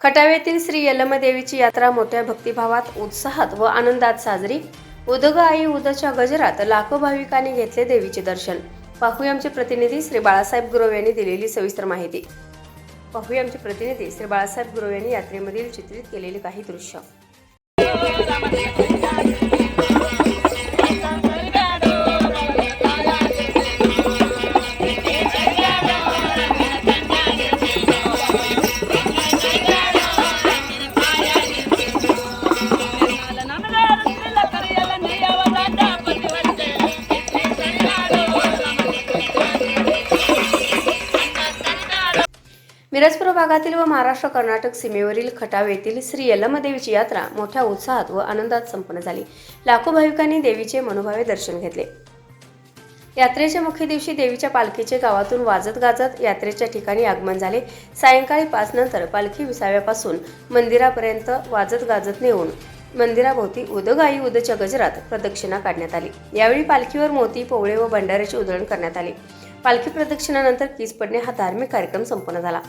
खटाव येथील श्री यल्लमादेवीची यात्रा मोठ्या भक्तिभावात, उत्साहात व आनंदात साजरी. उदग आई उदच्या गजरात लाखो भाविकांनी घेतले देवीचे दर्शन. पाहूया आमचे प्रतिनिधी श्री बाळासाहेब गुरव यांनी दिलेली सविस्तर माहिती. पाहूया आमचे प्रतिनिधी श्री बाळासाहेब गुरव यांनी यात्रेमधील चित्रित केलेली काही दृश्य. मिरजपुर भागातील व महाराष्ट्र कर्नाटक सीमेवरील खटाव येथील श्री यल्लमादेवीची यात्रा मोठ्या उत्साहात व आनंदात संपन्न झाली. लाखो भाविकांनी देवीचे मनोभावे दर्शन घेतले. यात्रेच्या मुख्य दिवशी देवीच्या पालखीचे गावातून वाजत गाजत यात्रेच्या ठिकाणी आगमन झाले. सायंकाळी 5 नंतर पालखी विसाव्यापासून मंदिरापर्यंत वाजत गाजत नेऊन मंदिराभोवती उदग आई उदच्या गजरात प्रदक्षिणा काढण्यात आली. यावेळी पालखीवर मोती, पोवळे व भंडाऱ्याची उधळण करण्यात आली. पालखी प्रदक्षिणानंतर कीस पडणे हा धार्मिक कार्यक्रम संपन्न झाला.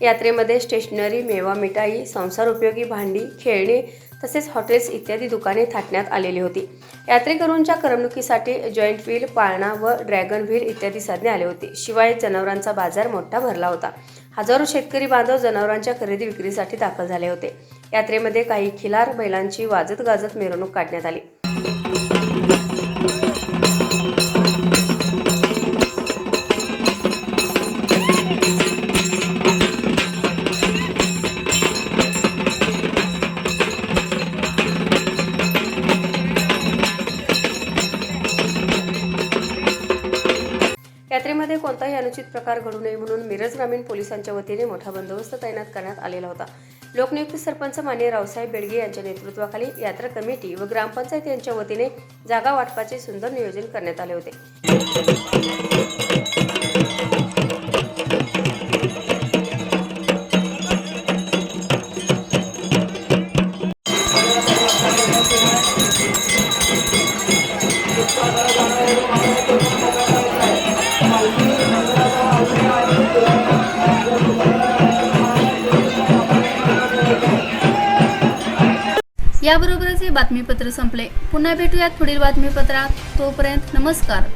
यात्रेमध्ये स्टेशनरी, मेवा, मिठाई, संसार उपयोगी भांडी, खेळणे तसेच हॉटेल्स इत्यादी दुकाने थाटण्यात आलेली होती. यात्रेकरूंच्या करमणुकीसाठी जॉईंट व्हील, पाळणा व ड्रॅगन व्हील इत्यादी साधने आले होते. शिवाय जनावरांचा बाजार मोठा भरला होता. हजारो शेतकरी बांधव जनावरांच्या खरेदी विक्रीसाठी दाखल झाले होते. यात्रेमध्ये काही खिलार बैलांची वाजत गाजत मिरवणूक काढण्यात आली. यात्रेमध्ये कोणताही अनुचित प्रकार घडू नये म्हणून मिरज ग्रामीण पोलिसांच्या वतीने मोठा बंदोबस्त तैनात करण्यात आलेला होता. लोकनियुक्त सरपंच माननीय रावसाहेब बेडगे यांच्या नेतृत्वाखाली यात्रा कमिटी व ग्रामपंचायत यांच्या वतीने जागा वाटपाचे सुंदर नियोजन करण्यात आले होते. याबरोबरच हे बातमीपत्र संपले. पुन्हा भेटूयात पुढील बातमीपत्रात. तोपर्यंत नमस्कार.